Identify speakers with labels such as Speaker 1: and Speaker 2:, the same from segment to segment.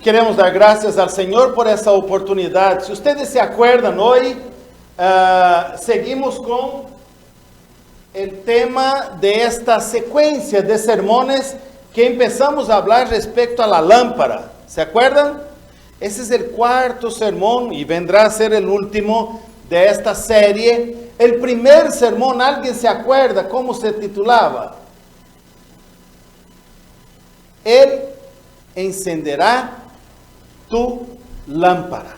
Speaker 1: queremos dar gracias al Señor por esa oportunidad. Si ustedes se acuerdan, hoy seguimos con el tema de esta secuencia de sermones que empezamos a hablar respecto a la lámpara. ¿Se acuerdan? Ese es el cuarto sermón y vendrá a ser el último de esta serie. El primer sermón, ¿alguien se acuerda cómo se titulaba? Él encenderá tu lámpara,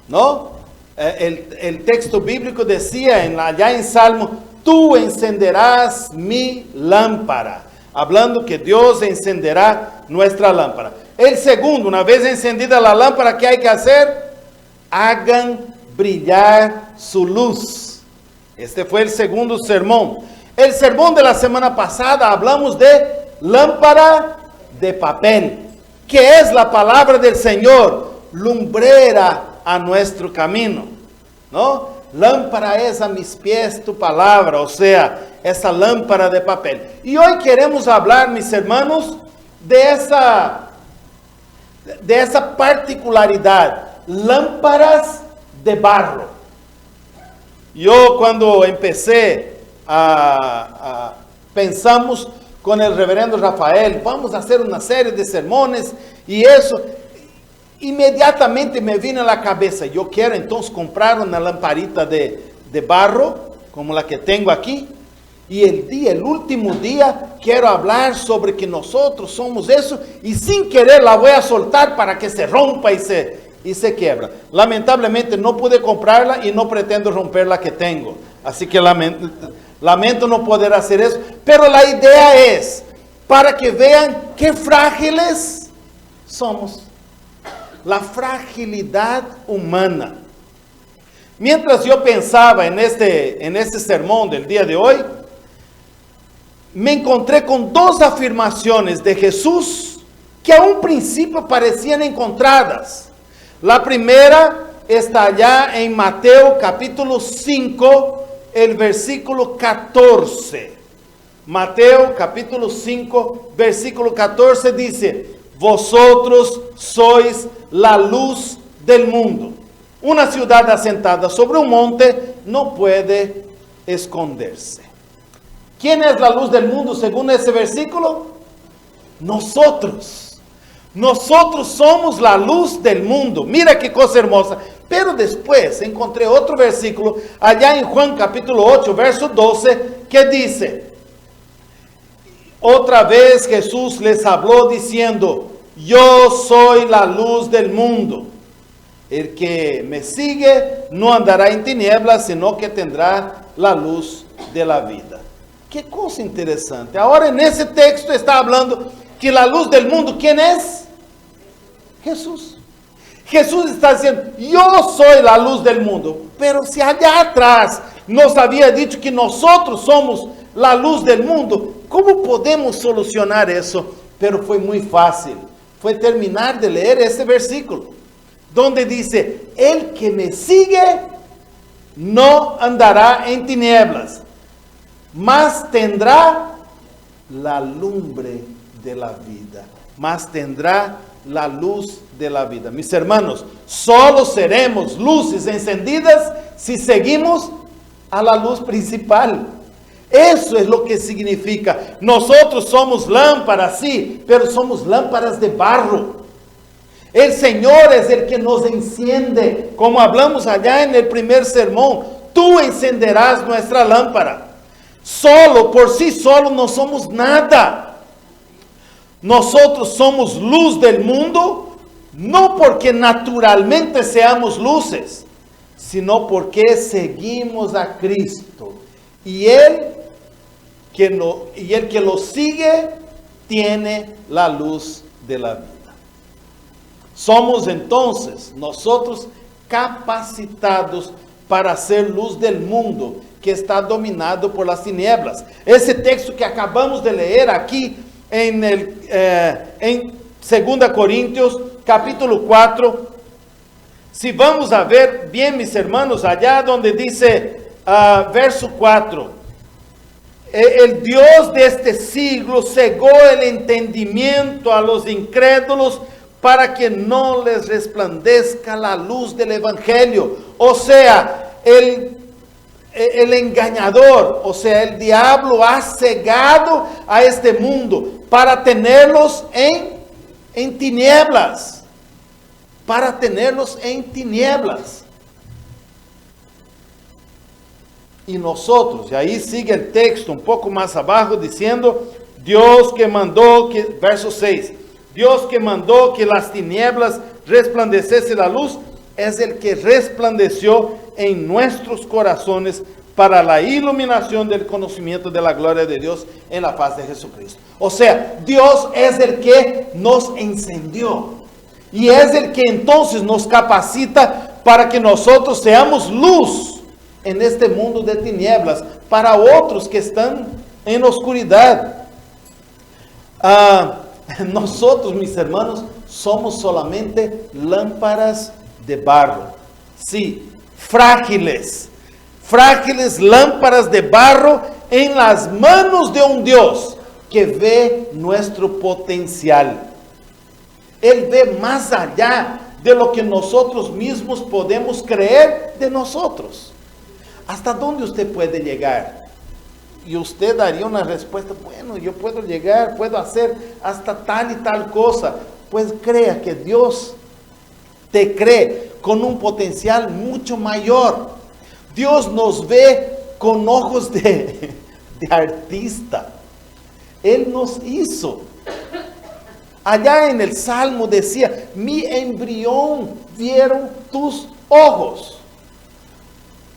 Speaker 1: ¿no? El texto bíblico decía allá en Salmo, tú encenderás mi lámpara, hablando que Dios encenderá nuestra lámpara. El segundo, una vez encendida la lámpara, ¿qué hay que hacer? Hagan brillar su luz. Este fue el segundo sermón. El sermón de la semana pasada hablamos de lámpara de papel, que es la palabra del Señor, lumbrera a nuestro camino, ¿no? Lámpara es a mis pies tu palabra, o sea, esa lámpara de papel. Y hoy queremos hablar, mis hermanos, de esa particularidad, lámparas de barro. Yo cuando empecé pensamos con el reverendo Rafael, vamos a hacer una serie de sermones y eso, inmediatamente me vino a la cabeza, yo quiero entonces comprar una lamparita de barro, como la que tengo aquí, y el último día, quiero hablar sobre que nosotros somos eso, y sin querer la voy a soltar para que se rompa y se quiebra. Lamentablemente no pude comprarla y no pretendo romper la que tengo, así que lamento no poder hacer eso, pero la idea es para que vean qué frágiles somos. La fragilidad humana. Mientras yo pensaba en este sermón del día de hoy, me encontré con dos afirmaciones de Jesús que a un principio parecían encontradas. La primera está allá en Mateo capítulo 5, el versículo 14. Mateo capítulo 5, versículo 14 dice, vosotros sois la luz del mundo. Una ciudad asentada sobre un monte no puede esconderse. ¿Quién es la luz del mundo según ese versículo? Nosotros. Nosotros somos la luz del mundo. Mira qué cosa hermosa. Pero después encontré otro versículo allá en Juan capítulo 8, verso 12, que dice, otra vez Jesús les habló diciendo, yo soy la luz del mundo. El que me sigue no andará en tinieblas, sino que tendrá la luz de la vida. Qué cosa interesante. Ahora en ese texto está hablando que la luz del mundo, ¿quién es? Jesús. Jesús está diciendo, yo soy la luz del mundo. Pero si allá atrás nos había dicho que nosotros somos la luz del mundo, ¿cómo podemos solucionar eso? Pero fue muy fácil. Fue terminar de leer ese versículo, donde dice, el que me sigue no andará en tinieblas, mas tendrá la lumbre de la vida, mas tendrá la luz de la vida. Mis hermanos, solo seremos luces encendidas si seguimos a la luz principal. Eso es lo que significa. Nosotros somos lámparas, sí, pero somos lámparas de barro. El Señor es el que nos enciende, como hablamos allá en el primer sermón. Tú encenderás nuestra lámpara. Solo, por sí solo, no somos nada. Nosotros somos luz del mundo, no porque naturalmente seamos luces, sino porque seguimos a Cristo. Y el que lo sigue tiene la luz de la vida. Somos entonces nosotros capacitados para ser luz del mundo que está dominado por las tinieblas. Ese texto que acabamos de leer aquí en 2 Corintios capítulo 4, si vamos a ver bien, mis hermanos, allá donde dice verso 4, el Dios de este siglo cegó el entendimiento a los incrédulos para que no les resplandezca la luz del Evangelio. O sea, el engañador, o sea, el diablo ha cegado a este mundo para tenerlos en tinieblas. Para tenerlos en tinieblas. Y nosotros, y ahí sigue el texto un poco más abajo diciendo, Dios que mandó, verso 6, Dios que mandó que las tinieblas resplandeciese la luz, es el que resplandeció en nuestros corazones para la iluminación del conocimiento de la gloria de Dios en la faz de Jesucristo. O sea, Dios es el que nos encendió. Y es el que entonces nos capacita para que nosotros seamos luz en este mundo de tinieblas para otros que están en oscuridad. Nosotros, mis hermanos, somos solamente lámparas de barro. Sí, frágiles lámparas de barro en las manos de un Dios que ve nuestro potencial. Él ve más allá de lo que nosotros mismos podemos creer de nosotros. ¿Hasta dónde usted puede llegar? Y usted daría una respuesta, bueno, yo puedo llegar, puedo hacer hasta tal y tal cosa. Pues crea que Dios te cree con un potencial mucho mayor. Dios nos ve con ojos de artista. Él nos hizo. Allá en el Salmo decía, mi embrión vieron tus ojos.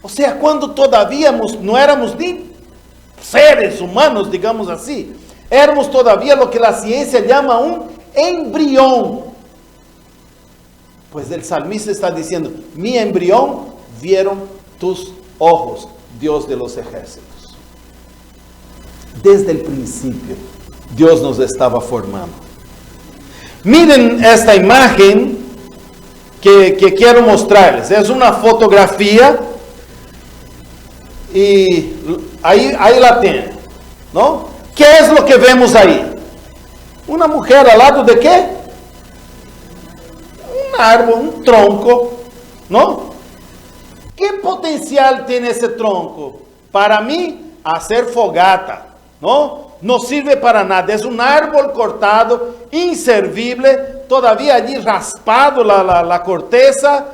Speaker 1: O sea, cuando todavía no éramos ni seres humanos, digamos así, éramos todavía lo que la ciencia llama un embrión. Pues el salmista está diciendo, mi embrión vieron tus ojos, Dios de los ejércitos. Desde el principio, Dios nos estaba formando. Miren esta imagen que quiero mostrarles. Es una fotografía y ahí la tienen, ¿no? ¿Qué es lo que vemos ahí? Una mujer al lado de ¿qué? Un árbol, un tronco, ¿no? ¿Qué potencial tiene ese tronco? Para mí, hacer fogata, ¿no? No sirve para nada, es un árbol cortado, inservible, todavía allí raspado la corteza.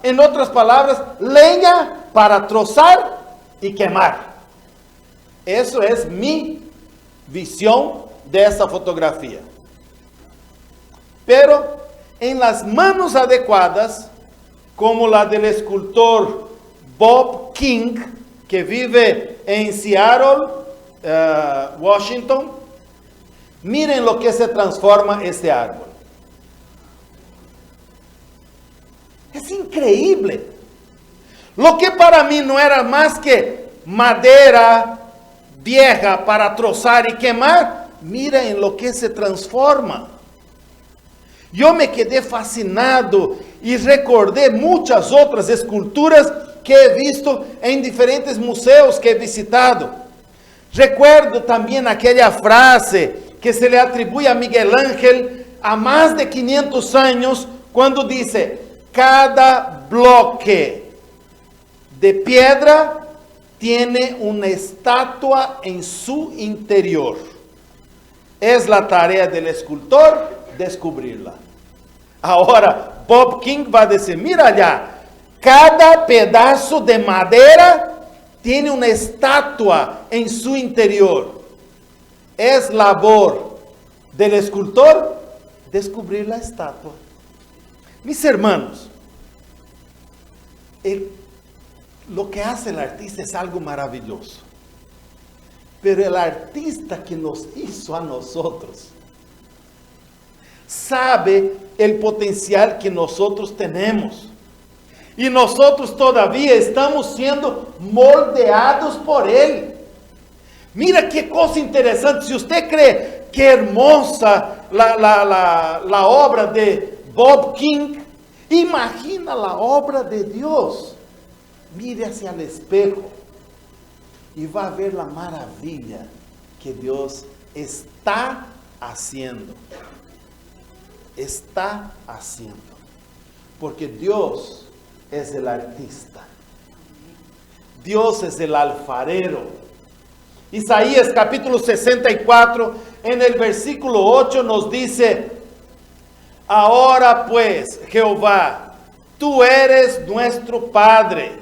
Speaker 1: En otras palabras, leña para trozar y quemar. Eso es mi visión de esta fotografía. Pero en las manos adecuadas, como la del escultor Bob King, que vive en Seattle, Washington, miren lo que se transforma este árbol. Es increíble. Lo que para mí no era más que madera vieja para trozar y quemar, mira en lo que se transforma. Yo me quedé fascinado y recordé muchas otras esculturas que he visto en diferentes museos que he visitado. Recuerdo también aquella frase que se le atribuye a Miguel Ángel a más de 500 años, cuando dice, cada bloque de piedra tiene una estatua en su interior. Es la tarea del escultor descubrirla. Ahora, Bob King va a decir, mira allá, cada pedazo de madera tiene una estatua en su interior. Es labor del escultor descubrir la estatua. Mis hermanos, lo que hace el artista es algo maravilloso. Pero el artista que nos hizo a nosotros sabe el potencial que nosotros tenemos. Y nosotros todavía estamos siendo moldeados por Él. Mira qué cosa interesante. Si usted cree que hermosa la obra de Bob King, imagina la obra de Dios. Mire hacia el espejo y va a ver la maravilla que Dios está haciendo. está haciendo. Porque Dios es el artista. Dios es el alfarero. Isaías capítulo 64, en el versículo 8 nos dice: ahora pues, Jehová, tú eres nuestro Padre,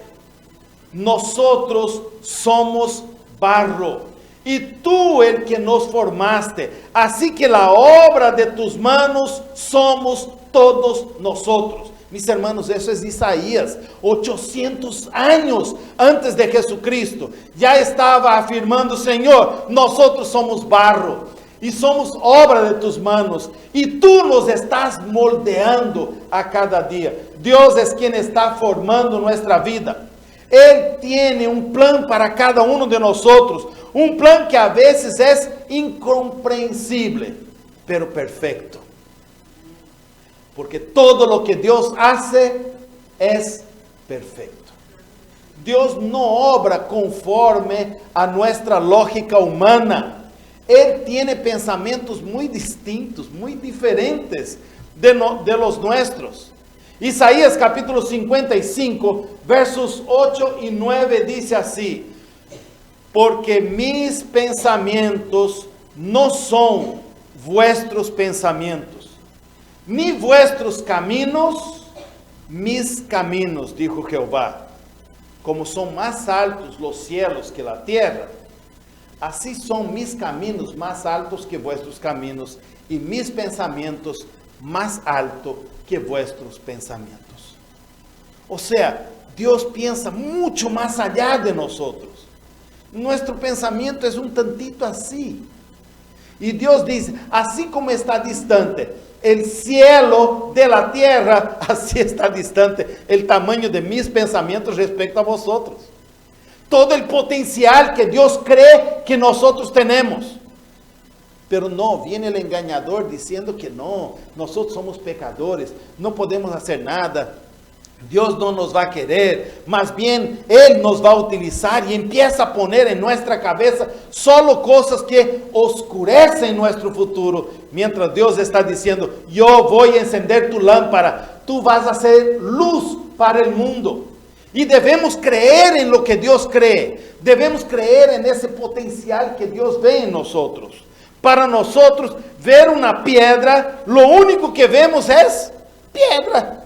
Speaker 1: nosotros somos barro, y tú el que nos formaste, así que la obra de tus manos somos todos nosotros. Mis hermanos, eso es Isaías, 800 años antes de Jesucristo. Ya estaba afirmando: Señor, nosotros somos barro y somos obra de tus manos, y tú nos estás moldeando a cada día. Dios es quien está formando nuestra vida. Él tiene un plan para cada uno de nosotros, un plan que a veces es incomprensible, pero perfecto. Porque todo lo que Dios hace es perfecto. Dios no obra conforme a nuestra lógica humana. Él tiene pensamientos muy distintos, muy diferentes de los nuestros. Isaías capítulo 55, versos 8 y 9 dice así: porque mis pensamientos no son vuestros pensamientos, ni vuestros caminos, mis caminos, dijo Jehová. Como son más altos los cielos que la tierra, así son mis caminos más altos que vuestros caminos, y mis pensamientos más altos que vuestros pensamientos. O sea, Dios piensa mucho más allá de nosotros. Nuestro pensamiento es un tantito así. Y Dios dice: así como está distante el cielo de la tierra, así está distante el tamaño de mis pensamientos respecto a vosotros. Todo el potencial que Dios cree que nosotros tenemos. Pero no, viene el engañador diciendo que no, nosotros somos pecadores, no podemos hacer nada, Dios no nos va a querer, más bien Él nos va a utilizar, y empieza a poner en nuestra cabeza solo cosas que oscurecen nuestro futuro, mientras Dios está diciendo: yo voy a encender tu lámpara, tú vas a ser luz para el mundo. Y debemos creer en lo que Dios cree, debemos creer en ese potencial que Dios ve en nosotros. Para nosotros, ver una piedra, lo único que vemos es piedra,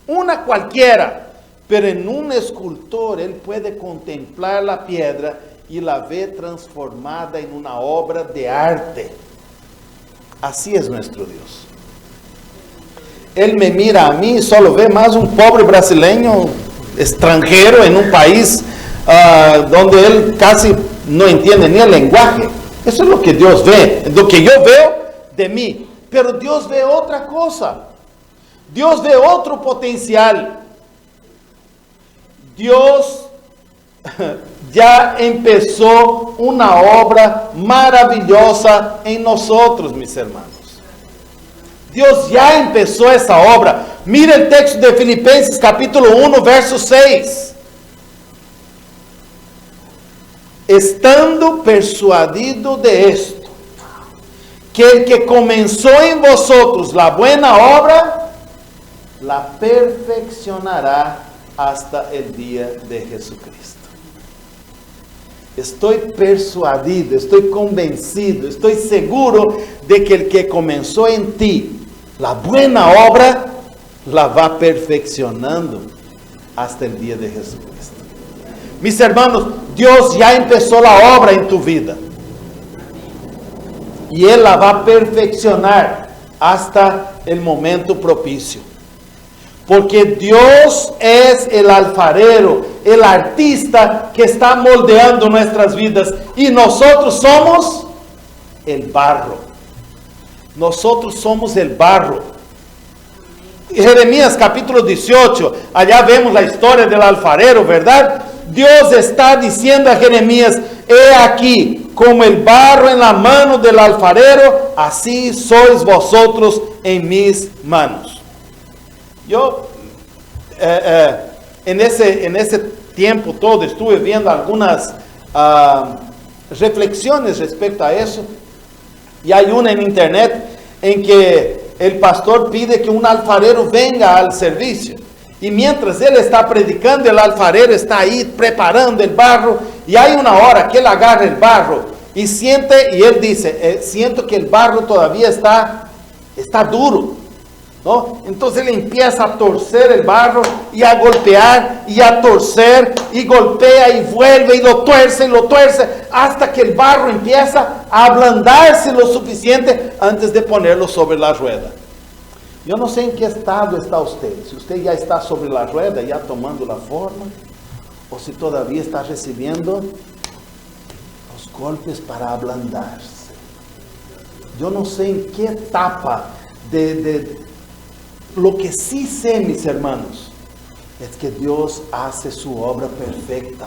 Speaker 1: una cualquiera. Pero en un escultor, él puede contemplar la piedra y la ve transformada en una obra de arte. Así es nuestro Dios. Él me mira a mí y solo ve más un pobre brasileño extranjero en un país donde él casi no entiende ni el lenguaje. Eso es lo que Dios ve, lo que yo veo de mí. Pero Dios ve otra cosa. Dios ve otro potencial. Dios ya empezó una obra maravillosa en nosotros, mis hermanos. Dios ya empezó esa obra. Mira el texto de Filipenses capítulo 1, verso 6. Estando persuadido de esto, que el que comenzó en vosotros la buena obra, la perfeccionará hasta el día de Jesucristo. Estoy persuadido, estoy convencido, estoy seguro de que el que comenzó en ti la buena obra, la va perfeccionando hasta el día de Jesucristo. Mis hermanos, Dios ya empezó la obra en tu vida. Y Él la va a perfeccionar hasta el momento propicio. Porque Dios es el alfarero, el artista que está moldeando nuestras vidas. Y nosotros somos el barro. Nosotros somos el barro. Jeremías capítulo 18, allá vemos la historia del alfarero, ¿verdad? Dios está diciendo a Jeremías: he aquí, como el barro en la mano del alfarero, así sois vosotros en mis manos. Yo en ese tiempo todo estuve viendo algunas reflexiones respecto a eso, y hay una en internet en que el pastor pide que un alfarero venga al servicio. Y mientras él está predicando, el alfarero está ahí preparando el barro. Y hay una hora que él agarra el barro y siente, y él dice, siento que el barro todavía está duro, ¿no? Entonces él empieza a torcer el barro y a golpear y a torcer y golpea y vuelve y lo tuerce hasta que el barro empieza a ablandarse lo suficiente antes de ponerlo sobre la rueda. Yo no sé en qué estado está usted, si usted ya está sobre la rueda, ya tomando la forma, o si todavía está recibiendo los golpes para ablandarse. Yo no sé en qué etapa lo que sí sé, mis hermanos, es que Dios hace su obra perfecta.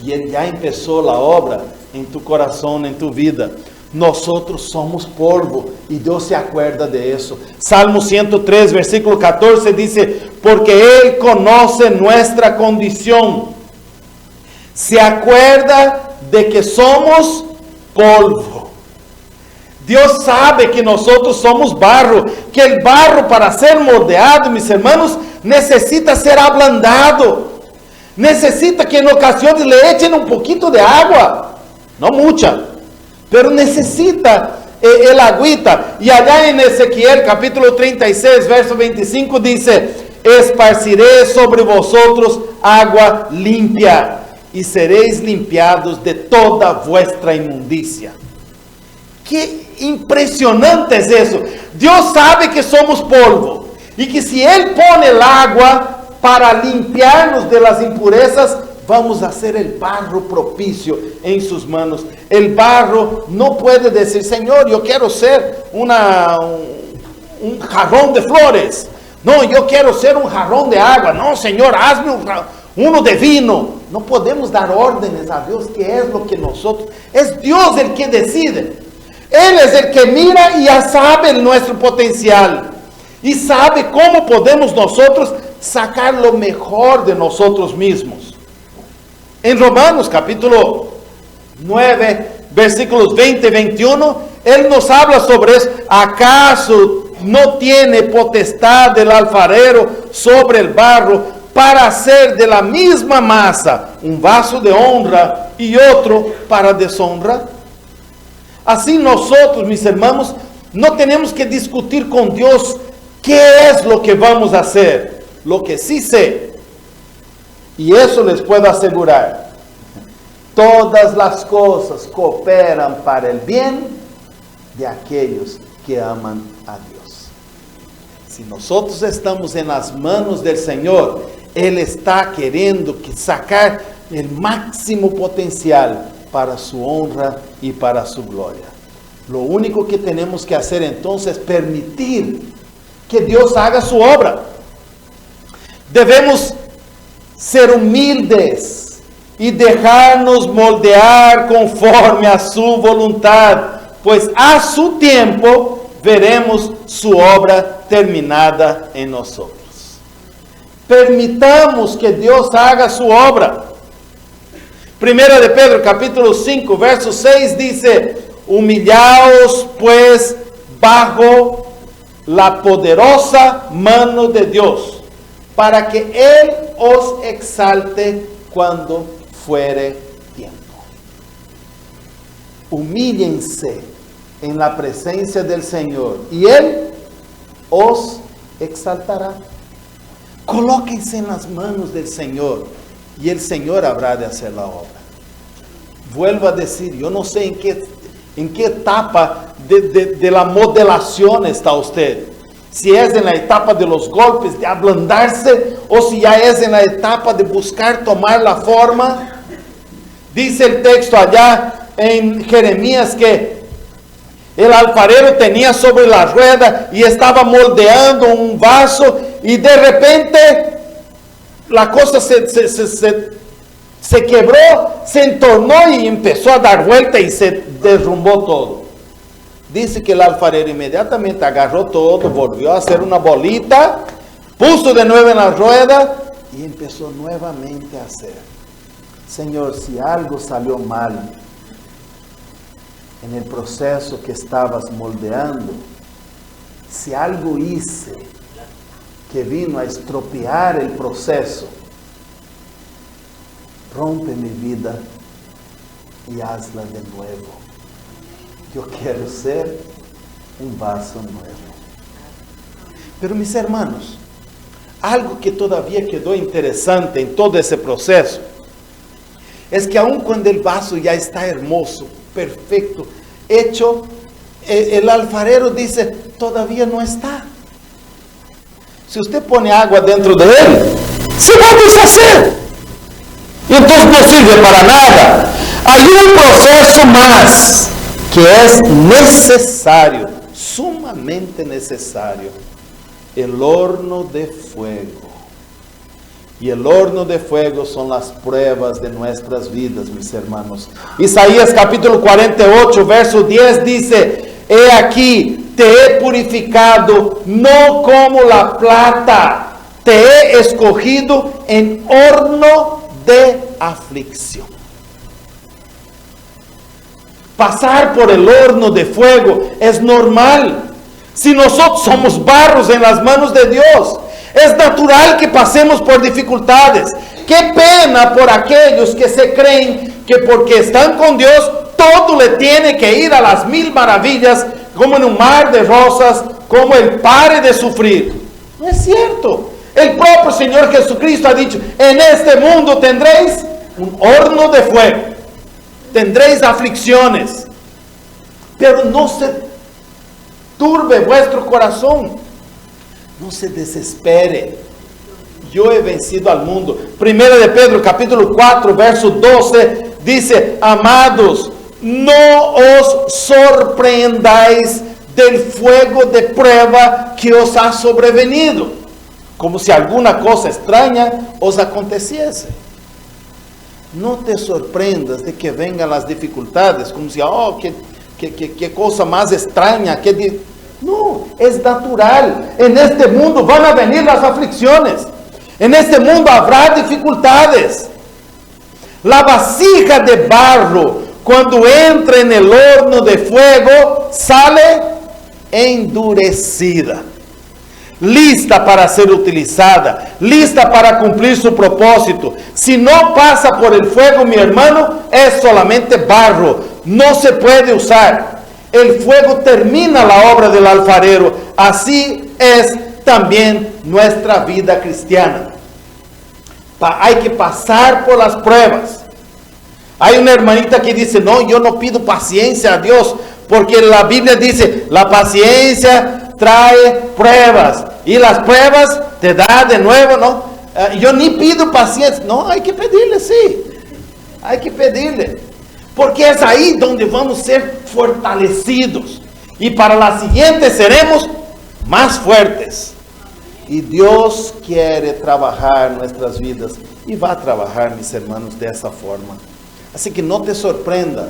Speaker 1: Y Él ya empezó la obra en tu corazón, en tu vida. Nosotros somos polvo y Dios se acuerda de eso. Salmo 103, versículo 14 dice, porque Él conoce nuestra condición. Se acuerda de que somos polvo. Dios sabe que nosotros somos barro, que el barro para ser moldeado, mis hermanos, necesita ser ablandado. Necesita que en ocasiones le echen un poquito de agua, no mucha, pero necesita el agüita. Y allá en Ezequiel capítulo 36, verso 25 dice, esparciré sobre vosotros agua limpia y seréis limpiados de toda vuestra inmundicia. Qué impresionante es eso. Dios sabe que somos polvo y que si Él pone el agua para limpiarnos de las impurezas, vamos a hacer el barro propicio en sus manos. El barro no puede decir, Señor, yo quiero ser un jarrón de flores. No, yo quiero ser un jarrón de agua. No, Señor, hazme uno de vino. No podemos dar órdenes a Dios, que es lo que nosotros... Es Dios el que decide. Él es el que mira y ya sabe nuestro potencial. Y sabe cómo podemos nosotros sacar lo mejor de nosotros mismos. En Romanos capítulo 9, versículos 20 y 21, Él nos habla sobre eso. ¿Acaso no tiene potestad el alfarero sobre el barro para hacer de la misma masa un vaso de honra y otro para deshonra? Así nosotros, mis hermanos, no tenemos que discutir con Dios qué es lo que vamos a hacer. Lo que sí sé, y eso les puedo asegurar, todas las cosas cooperan para el bien de aquellos que aman a Dios. Si nosotros estamos en las manos del Señor, Él está queriendo sacar el máximo potencial para su honra y para su gloria. Lo único que tenemos que hacer entonces es permitir que Dios haga su obra. Debemos ser humildes y dejarnos moldear conforme a su voluntad, pues a su tiempo veremos su obra terminada en nosotros. Permitamos que Dios haga su obra. Primera de Pedro capítulo 5 verso 6 dice, humillaos pues bajo la poderosa mano de Dios, para que Él os exalte cuando fuere tiempo. Humíllense en la presencia del Señor y Él os exaltará. Colóquense en las manos del Señor y el Señor habrá de hacer la obra. Vuelvo a decir, yo no sé en qué etapa de la modelación está usted. Si es en la etapa de los golpes, de ablandarse, o si ya es en la etapa de buscar tomar la forma. Dice el texto allá en Jeremías que el alfarero tenía sobre la rueda y estaba moldeando un vaso y de repente la cosa se quebró, se entornó y empezó a dar vuelta y se derrumbó todo. Dice que el alfarero inmediatamente agarró todo, volvió a hacer una bolita, puso de nuevo en la rueda y empezó nuevamente a hacer. Señor, si algo salió mal en el proceso que estabas moldeando, si algo hice que vino a estropear el proceso, rompe mi vida y hazla de nuevo. Yo quiero ser un vaso nuevo. Pero mis hermanos, algo que todavía quedó interesante en todo ese proceso, es que aun cuando el vaso ya está hermoso, perfecto, hecho, el alfarero dice, todavía no está. Si usted pone agua dentro de él, se va a deshacer. Y entonces no sirve para nada. Hay un proceso más que es necesario, sumamente necesario. El horno de fuego. Y el horno de fuego son las pruebas de nuestras vidas, mis hermanos. Isaías capítulo 48, verso 10 dice, he aquí, te he purificado, no como la plata, te he escogido en horno de aflicción. Pasar por el horno de fuego es normal. Si nosotros somos barros en las manos de Dios, es natural que pasemos por dificultades. Qué pena por aquellos que se creen que porque están con Dios, todo le tiene que ir a las mil maravillas, como en un mar de rosas, como Él pare de sufrir. No es cierto. El propio Señor Jesucristo ha dicho, en este mundo tendréis un horno de fuego, tendréis aflicciones, pero no se turbe vuestro corazón, no se desespere. Yo he vencido al mundo. Primera de Pedro capítulo 4 verso 12 dice, amados, no os sorprendáis del fuego de prueba que os ha sobrevenido, como si alguna cosa extraña os aconteciese. No te sorprendas de que vengan las dificultades, como si, qué cosa más extraña. No, es natural. En este mundo van a venir las aflicciones. En este mundo habrá dificultades. La vasija de barro, cuando entra en el horno de fuego, sale endurecida, lista para ser utilizada, lista para cumplir su propósito. Si no pasa por el fuego, mi hermano, es solamente barro, no se puede usar. El fuego termina la obra del alfarero. Así es también nuestra vida cristiana. Hay que pasar por las pruebas. Hay una hermanita que dice, no, yo no pido paciencia a Dios, porque la Biblia dice, la paciencia trae pruebas, y las pruebas te da de nuevo, ¿no? Yo ni pido paciencia. No, hay que pedirle, sí. Hay que pedirle. Porque es ahí donde vamos a ser fortalecidos. Y para la siguiente seremos más fuertes. Y Dios quiere trabajar nuestras vidas. Y va a trabajar, mis hermanos, de esa forma. Así que no te sorprenda.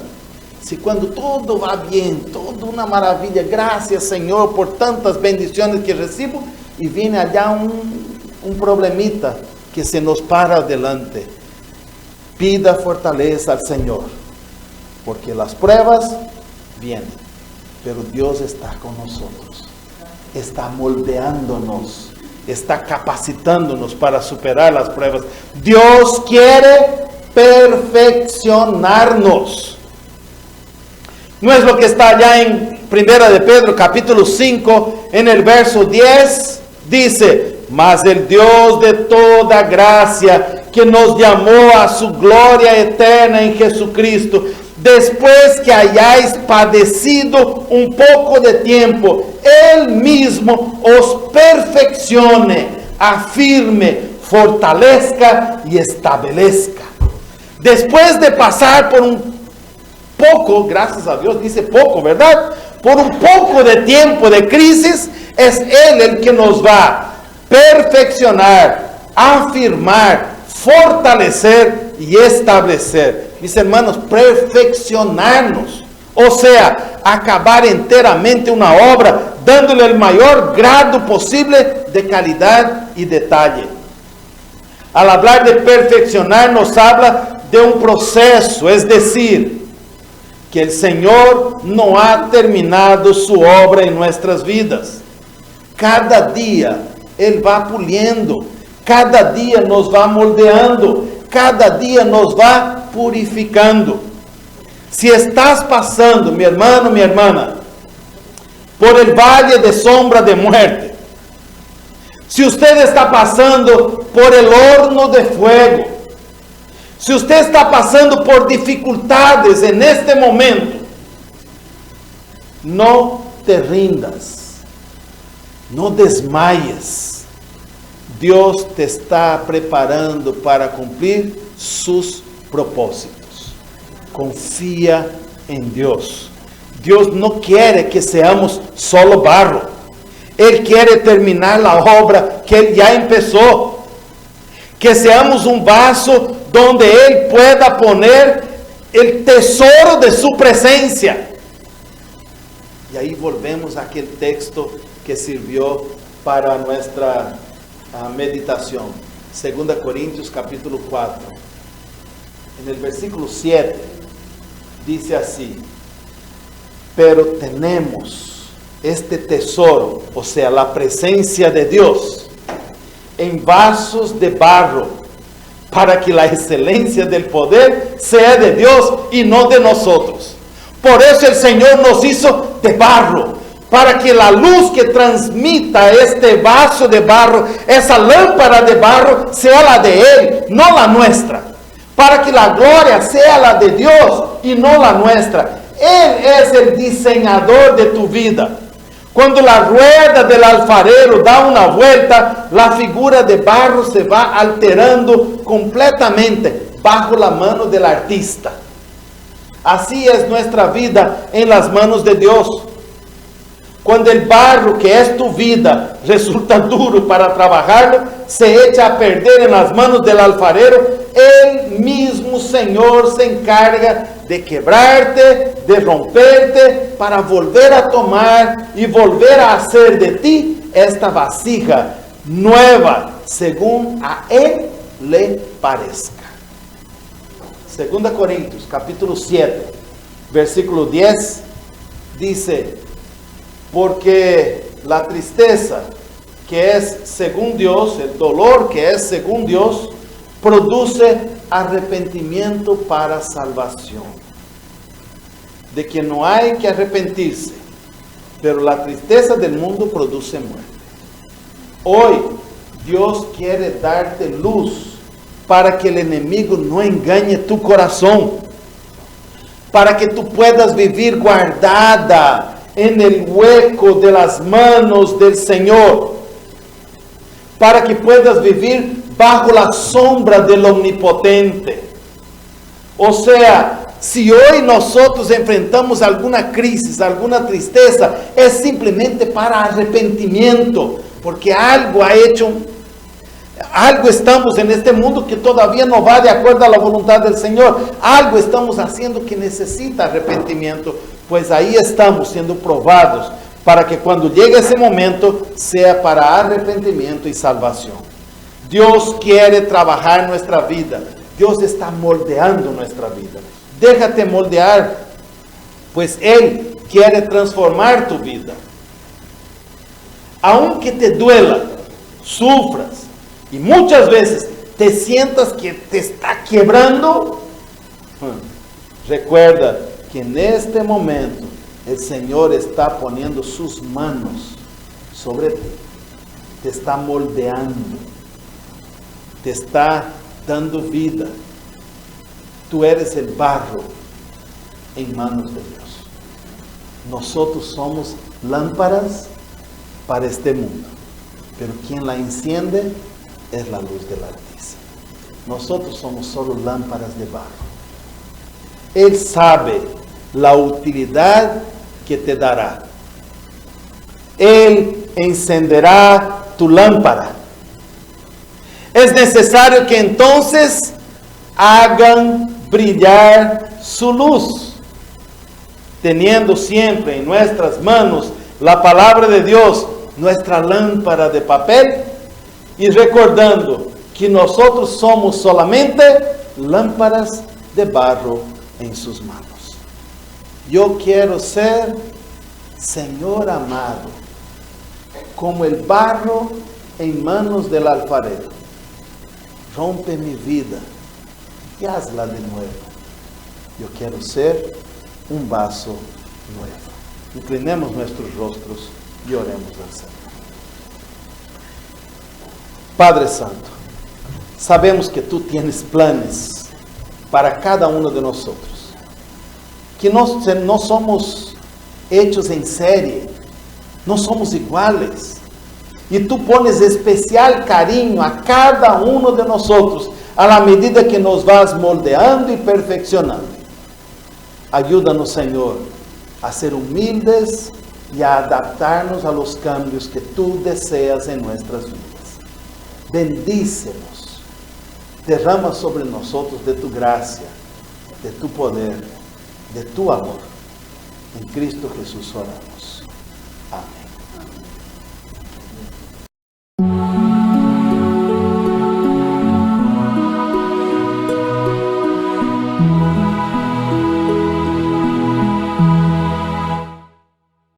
Speaker 1: Si cuando todo va bien, todo una maravilla, gracias Señor por tantas bendiciones que recibo, y viene allá un problemita que se nos para adelante. Pida fortaleza al Señor, porque las pruebas vienen, pero Dios está con nosotros, está moldeándonos, está capacitándonos para superar las pruebas. Dios quiere perfeccionarnos. No es lo que está allá en Primera de Pedro capítulo 5 en el verso 10, dice, mas el Dios de toda gracia, que nos llamó a su gloria eterna en Jesucristo, después que hayáis padecido un poco de tiempo, Él mismo os perfeccione, afirme, fortalezca y establezca. Después de pasar por un poco, gracias a Dios dice poco, ¿verdad? Por un poco de tiempo de crisis, es Él el que nos va a perfeccionar, afirmar, fortalecer y establecer. Mis hermanos, perfeccionarnos, o sea, acabar enteramente una obra, dándole el mayor grado posible de calidad y detalle. Al hablar de perfeccionar, nos habla de un proceso, es decir, que el Señor no ha terminado su obra en nuestras vidas. Cada día Él va puliendo, cada día nos va moldeando, cada día nos va purificando. Si estás pasando, mi hermano, mi hermana, por el valle de sombra de muerte, si usted está pasando por el horno de fuego, si usted está pasando por dificultades en este momento, no te rindas, no desmayes. Dios te está preparando para cumplir sus propósitos. Confía en Dios. Dios no quiere que seamos solo barro. Él quiere terminar la obra que Él ya empezó. Que seamos un vaso donde Él pueda poner el tesoro de su presencia. Y ahí volvemos a aquel texto que sirvió para nuestra meditación. 2 Corintios capítulo 4. En el versículo 7 dice así: pero tenemos este tesoro, o sea, la presencia de Dios, en vasos de barro, para que la excelencia del poder sea de Dios y no de nosotros. Por eso el Señor nos hizo de barro, para que la luz que transmita este vaso de barro, esa lámpara de barro, sea la de Él, no la nuestra. Para que la gloria sea la de Dios y no la nuestra. Él es el diseñador de tu vida. Cuando la rueda del alfarero da una vuelta, la figura de barro se va alterando completamente bajo la mano del artista. Así es nuestra vida en las manos de Dios. Cuando el barro que es tu vida resulta duro para trabajarlo, se echa a perder en las manos del alfarero, el mismo Señor se encarga de quebrarte, de romperte, para volver a tomar y volver a hacer de ti esta vasija nueva, según a Él le parezca. 2 Corintios capítulo 7, versículo 10, dice: porque la tristeza que es según Dios, el dolor que es según Dios, produce arrepentimiento para salvación. De que no hay que arrepentirse, pero la tristeza del mundo produce muerte. Hoy Dios quiere darte luz para que el enemigo no engañe tu corazón, para que tú puedas vivir guardada en el hueco de las manos del Señor, para que puedas vivir bajo la sombra del Omnipotente. O sea, si hoy nosotros enfrentamos alguna crisis, alguna tristeza, es simplemente para arrepentimiento, porque algo ha hecho, algo estamos en este mundo que todavía no va de acuerdo a la voluntad del Señor, algo estamos haciendo que necesita arrepentimiento. Pues ahí estamos siendo probados para que cuando llegue ese momento sea para arrepentimiento y salvación. Dios quiere trabajar nuestra vida. Dios está moldeando nuestra vida. Déjate moldear, pues Él quiere transformar tu vida. Aunque te duela, sufras y muchas veces te sientas que te está quebrando, recuerda que en este momento el Señor está poniendo sus manos sobre ti, te está moldeando, te está dando vida. Tú eres el barro en manos de Dios. Nosotros somos lámparas para este mundo, pero quien la enciende es la luz del Altísimo. Nosotros somos solo lámparas de barro. Él sabe la utilidad que te dará. Él encenderá tu lámpara. Es necesario que entonces hagan brillar su luz, teniendo siempre en nuestras manos la palabra de Dios, nuestra lámpara de papel, y recordando que nosotros somos solamente lámparas de barro en sus manos. Yo quiero ser, Señor amado, como el barro en manos del alfarero. Rompe mi vida y hazla de nuevo. Yo quiero ser un vaso nuevo. Inclinemos nuestros rostros y oremos al Señor. Padre Santo, sabemos que tú tienes planes para cada uno de nosotros, que no somos hechos en serie, no somos iguales, y tú pones especial cariño a cada uno de nosotros a la medida que nos vas moldeando y perfeccionando. Ayúdanos, Señor, a ser humildes y a adaptarnos a los cambios que tú deseas en nuestras vidas. Bendícenos, derrama sobre nosotros de tu gracia, de tu poder, de tu amor. En Cristo Jesús oramos. Amén.